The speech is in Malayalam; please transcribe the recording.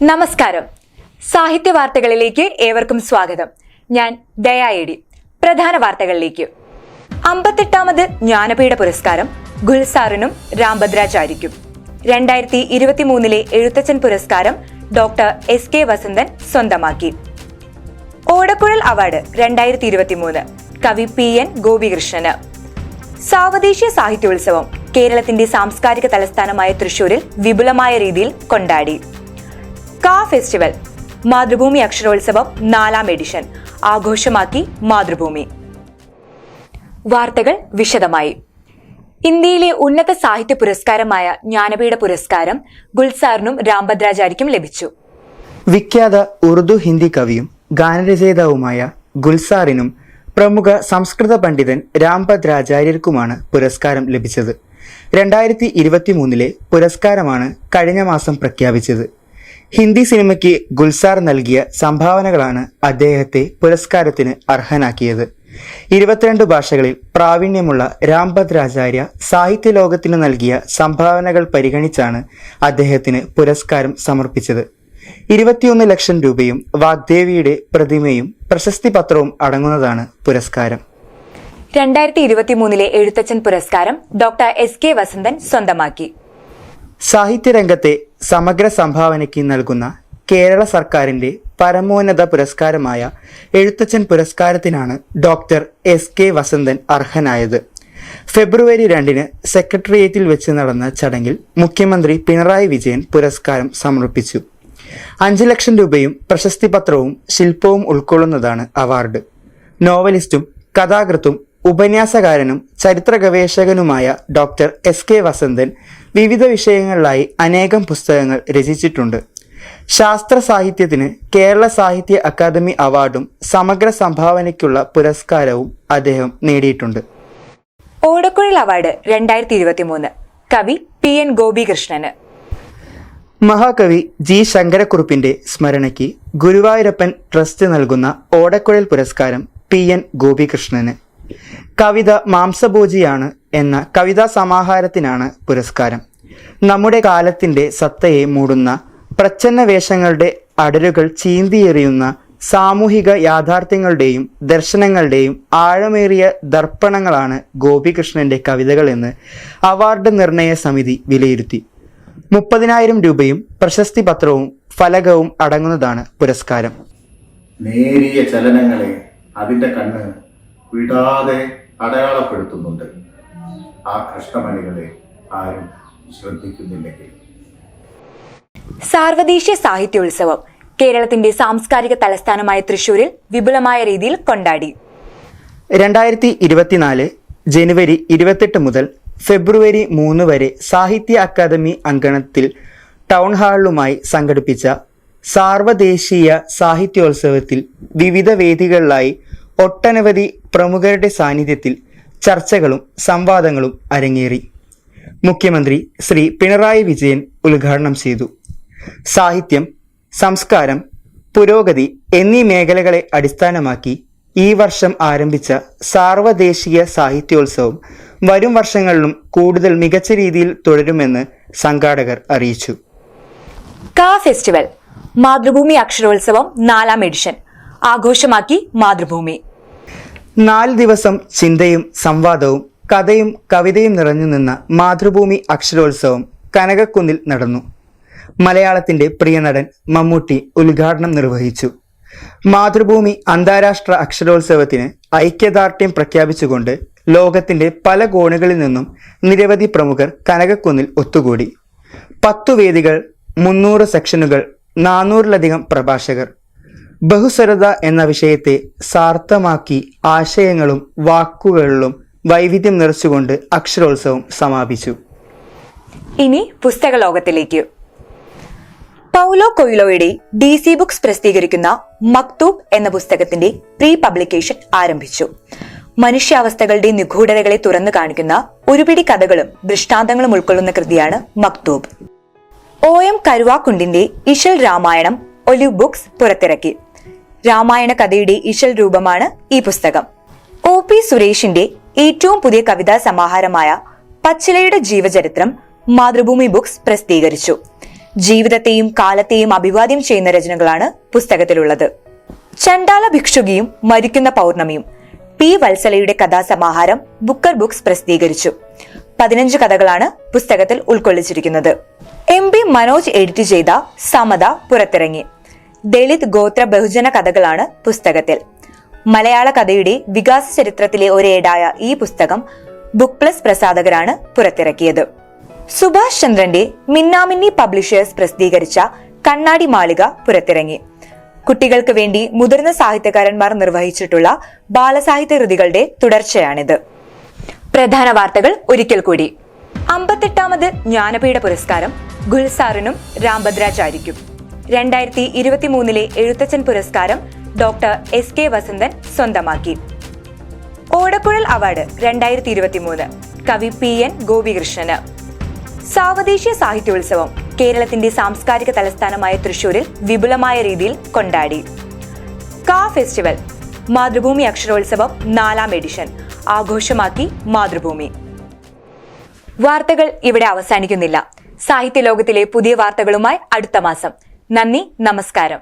നമസ്കാരം. സാഹിത്യ വാർത്തകളിലേക്ക് ഏവർക്കും സ്വാഗതം. ഞാൻ ദയായേടി. പ്രധാന വാർത്തകളിലേക്ക്. 58ാമത് ജ്ഞാനപീഠ പുരസ്കാരം ഗുൽസാറിനും രാംഭദ്രാചാരിക്കും. 2023 എഴുത്തച്ഛൻ പുരസ്കാരം ഡോക്ടർ എസ്.കെ. വസന്തൻ സ്വന്തമാക്കി. ഓടക്കുഴൽ അവാർഡ് 2023 കവി പി.എൻ. ഗോപികൃഷ്ണന്. സാവദേശീയ സാഹിത്യോത്സവം കേരളത്തിന്റെ സാംസ്കാരിക തലസ്ഥാനമായ തൃശൂരിൽ വിപുലമായ രീതിയിൽ കൊണ്ടാടി. കാ ഫെസ്റ്റിവൽ മാതൃഭൂമി അക്ഷരോത്സവം 4ാം എഡിഷൻ ആഘോഷമാക്കി മാതൃഭൂമി. വാർത്തകൾ വിശദമായി. ഇന്ത്യയിലെ ഉന്നത സാഹിത്യ പുരസ്കാരമായ ജ്ഞാനപീഠ പുരസ്കാരം ഗുൽസാറിനും രാംഭദ്രാചാരിക്കും ലഭിച്ചു. വിഖ്യാത ഉറുദു ഹിന്ദി കവിയും ഗാനരചയിതാവുമായ ഗുൽസാറിനും പ്രമുഖ സംസ്കൃത പണ്ഡിതൻ രാംഭദ്രാചാര്യർക്കുമാണ് പുരസ്കാരം ലഭിച്ചത്. 2023 പുരസ്കാരമാണ് കഴിഞ്ഞ മാസം പ്രഖ്യാപിച്ചത്. ഹിന്ദി സിനിമയ്ക്ക് ഗുൽസാർ നൽകിയ സംഭാവനകളാണ് അദ്ദേഹത്തെ പുരസ്കാരത്തിന് അർഹനാക്കിയത്. 22 ഭാഷകളിൽ പ്രാവീണ്യമുള്ള രാംഭദ്രാചാര്യ സാഹിത്യ ലോകത്തിന് നൽകിയ സംഭാവനകൾ പരിഗണിച്ചാണ് അദ്ദേഹത്തിന് പുരസ്കാരം സമർപ്പിച്ചത്. 21 ലക്ഷം രൂപയും വാഗ്ദേവിയുടെ പ്രതിമയും പ്രശസ്തി പത്രവും അടങ്ങുന്നതാണ് പുരസ്കാരം. 2023 എഴുത്തച്ഛൻ പുരസ്കാരം ഡോക്ടർ എസ്.കെ. വസന്തൻ സ്വന്തമാക്കി. സാഹിത്യരംഗത്തെ സമഗ്ര സംഭാവനയ്ക്ക് നൽകുന്ന കേരള സർക്കാരിന്റെ പരമോന്നത പുരസ്കാരമായ എഴുത്തച്ഛൻ പുരസ്കാരത്തിനാണ് ഡോക്ടർ എസ്.കെ. വസന്തൻ അർഹനായത്. ഫെബ്രുവരി 2 സെക്രട്ടേറിയറ്റിൽ വെച്ച് നടന്ന ചടങ്ങിൽ മുഖ്യമന്ത്രി പിണറായി വിജയൻ പുരസ്കാരം സമർപ്പിച്ചു. 5 ലക്ഷം രൂപയും പ്രശസ്തി പത്രവും ശില്പവും ഉൾക്കൊള്ളുന്നതാണ് അവാർഡ്. നോവലിസ്റ്റും കഥാകൃത്തും ഉപന്യാസകാരനും ചരിത്ര ഗവേഷകനുമായ ഡോക്ടർ എസ്.കെ. വസന്തൻ വിവിധ വിഷയങ്ങളിലായി അനേകം പുസ്തകങ്ങൾ രചിച്ചിട്ടുണ്ട്. ശാസ്ത്ര സാഹിത്യത്തിന് കേരള സാഹിത്യ അക്കാദമി അവാർഡും സമഗ്ര സംഭാവനയ്ക്കുള്ള പുരസ്കാരവും അദ്ദേഹം നേടിയിട്ടുണ്ട്. ഓടക്കുഴൽ അവാർഡ് 2023 കവി പി.എൻ. ഗോപികൃഷ്ണന്. മഹാകവി ജി ശങ്കരക്കുറുപ്പിന്റെ സ്മരണയ്ക്ക് ഗുരുവായൂരപ്പൻ ട്രസ്റ്റ് നൽകുന്ന ഓടക്കുഴൽ പുരസ്കാരം പി.എൻ. ഗോപികൃഷ്ണന്. കവിത മാംസഭോജിയാണ് എന്ന കവിതാ സമാഹാരത്തിനാണ് പുരസ്കാരം. നമ്മുടെ കാലത്തിന്റെ സത്തയെ മൂടുന്ന പ്രച്ഛന്ന വേഷങ്ങളുടെ അടരുകൾ ചീന്തിയെറിയുന്ന സാമൂഹിക യാഥാർത്ഥ്യങ്ങളുടെയും ദർശനങ്ങളുടെയും ആഴമേറിയ ദർപ്പണങ്ങളാണ് ഗോപികൃഷ്ണന്റെ കവിതകൾ എന്ന് അവാർഡ് നിർണയ സമിതി വിലയിരുത്തി. 30,000 രൂപയും പ്രശസ്തി പത്രവും ഫലകവും അടങ്ങുന്നതാണ് പുരസ്കാരം. നേരിയ ചലനങ്ങളെ അതിന്റെ കണ്ണ് വിടാതെ അടയാളപ്പെടുത്തുന്നുണ്ട്. ആ കൃഷ്ണമണികളെ ആരും ശ്രദ്ധിക്കുന്നില്ലെങ്കിൽ. സാർവദേശീയ സാഹിത്യോത്സവം കേരളത്തിന്റെ സാംസ്കാരിക തലസ്ഥാനമായ തൃശൂരിൽ വിപുലമായ രീതിയിൽ കൊണ്ടാടി. 2024 ജനുവരി 28 മുതൽ ഫെബ്രുവരി 3 വരെ സാഹിത്യ അക്കാദമി അങ്കണത്തിൽ ടൗൺ ഹാളുമായി സംഘടിപ്പിച്ച സാർവദേശീയ സാഹിത്യോത്സവത്തിൽ വിവിധ വേദികളിലായി ഒട്ടനവധി പ്രമുഖരുടെ സാന്നിധ്യത്തിൽ ചർച്ചകളും സംവാദങ്ങളും അരങ്ങേറി. മുഖ്യമന്ത്രി ശ്രീ പിണറായി വിജയൻ ഉദ്ഘാടനം ചെയ്തു. സാഹിത്യം, സംസ്കാരം, പുരോഗതി എന്നീ മേഖലകളെ അടിസ്ഥാനമാക്കി ഈ വർഷം ആരംഭിച്ച സാർവദേശീയ സാഹിത്യോത്സവം വരും വർഷങ്ങളിലും കൂടുതൽ മികച്ച രീതിയിൽ തുടരുമെന്ന് സംഘാടകർ അറിയിച്ചു. കാ ഫെസ്റ്റിവൽ മാതൃഭൂമി അക്ഷരോത്സവം 4ാം എഡിഷൻ ആഘോഷമാക്കി മാതൃഭൂമി. 4 ദിവസം ചിന്തയും സംവാദവും കഥയും കവിതയും നിറഞ്ഞു നിന്ന മാതൃഭൂമി അക്ഷരോത്സവം കനകക്കുന്നിൽ നടന്നു. മലയാളത്തിന്റെ പ്രിയ നടൻ മമ്മൂട്ടി ഉദ്ഘാടനം നിർവഹിച്ചു. മാതൃഭൂമി അന്താരാഷ്ട്ര അക്ഷരോത്സവത്തിന് ഐക്യദാർഢ്യം പ്രഖ്യാപിച്ചുകൊണ്ട് ലോകത്തിന്റെ പല കോണുകളിൽ നിന്നും നിരവധി പ്രമുഖർ കനകക്കുന്നിൽ ഒത്തുകൂടി. 10 വേദികൾ, 300 സെക്ഷനുകൾ, 400-ലധികം പ്രഭാഷകർ. ബഹുസ്വരത എന്ന വിഷയത്തെ സാർത്ഥമാക്കി ആശയങ്ങളും വാക്കുകളിലും വൈവിധ്യം നിറച്ചുകൊണ്ട് അക്ഷരോത്സവം സമാപിച്ചു. ഇനി പുസ്തക ലോകത്തിലേക്ക്. പൗലോ കൊയ്ലോയുടെ DC ബുക്സ് പ്രസിദ്ധീകരിക്കുന്ന മക്തൂബ് എന്ന പുസ്തകത്തിന്റെ പ്രീ പബ്ലിക്കേഷൻ ആരംഭിച്ചു. മനുഷ്യാവസ്ഥകളുടെ നിഗൂഢതകളെ തുറന്നു കാണിക്കുന്ന ഒരുപിടി കഥകളും ദൃഷ്ടാന്തങ്ങളും ഉൾക്കൊള്ളുന്ന കൃതിയാണ് മക്തൂബ്. OM കരുവാക്കുണ്ടിന്റെ ഇശൽ രാമായണം ഒലിവ് ബുക്സ് പുറത്തിറക്കി. രാമായണ കഥയുടെ ഇശൽ രൂപമാണ് ഈ പുസ്തകം. OP സുരേഷിന്റെ ഏറ്റവും പുതിയ കവിതാ സമാഹാരമായ പച്ചിലയുടെ ജീവചരിത്രം മാതൃഭൂമി ബുക്സ് പ്രസിദ്ധീകരിച്ചു. ജീവിതത്തെയും കാലത്തെയും അഭിവാദ്യം ചെയ്യുന്ന രചനകളാണ് പുസ്തകത്തിലുള്ളത്. ചണ്ടാല ഭിക്ഷുകിയും മരിക്കുന്ന പൗർണമിയും പി വത്സലയുടെ കഥാസമാഹാരം ബുക്കർ ബുക്സ് പ്രസിദ്ധീകരിച്ചു. 15 കഥകളാണ് പുസ്തകത്തിൽ ഉൾക്കൊള്ളിച്ചിരിക്കുന്നത്. MP മനോജ് എഡിറ്റ് ചെയ്ത സമത പുറത്തിറങ്ങി. ദളിത് ഗോത്ര ബഹുജന കഥകളാണ് പുസ്തകത്തിൽ. മലയാള കഥയുടെ വികാസ ചരിത്രത്തിലെ ഒരേടായ ഈ പുസ്തകം ബുക്ക് പ്ലസ് പ്രസാധകരാണ് പുറത്തിറക്കിയത്. സുഭാഷ് ചന്ദ്രന്റെ മിന്നാമിന്നി പബ്ലിഷേഴ്സ് പ്രസിദ്ധീകരിച്ച കണ്ണാടി മാളിക പുറത്തിറങ്ങി. കുട്ടികൾക്ക് വേണ്ടി മുതിർന്ന സാഹിത്യകാരന്മാർ നിർവഹിച്ചിട്ടുള്ള ബാലസാഹിത്യ കൃതികളുടെ തുടർച്ചയാണിത്. പ്രധാന വാർത്തകൾ ഒരിക്കൽ കൂടി. 58ാമത് ജ്ഞാനപീഠ പുരസ്കാരം ഗുൽസാറിനും രാംഭദ്രാചാരിക്കും. 2023 എഴുത്തച്ഛൻ പുരസ്കാരം ഡോക്ടർ SK വസന്തൻ സ്വന്തമാക്കി. ഓടക്കുഴൽ അവാർഡ് 2023 കവി PN ഗോപികൃഷ്ണന്. സാവദേശീയ സാഹിത്യോത്സവം കേരളത്തിന്റെ സാംസ്കാരിക തലസ്ഥാനമായ തൃശൂരിൽ വിപുലമായ രീതിയിൽ കൊണ്ടാടി. ഫെസ്റ്റിവൽ മാതൃഭൂമി അക്ഷരോത്സവം 4ാം എഡിഷൻ ആഘോഷമാക്കി മാതൃഭൂമി. വാർത്തകൾ ഇവിടെ അവസാനിക്കുന്നില്ല. സാഹിത്യ ലോകത്തിലെ പുതിയ വാർത്തകളുമായി അടുത്ത മാസം. നന്ദി, നമസ്കാരം.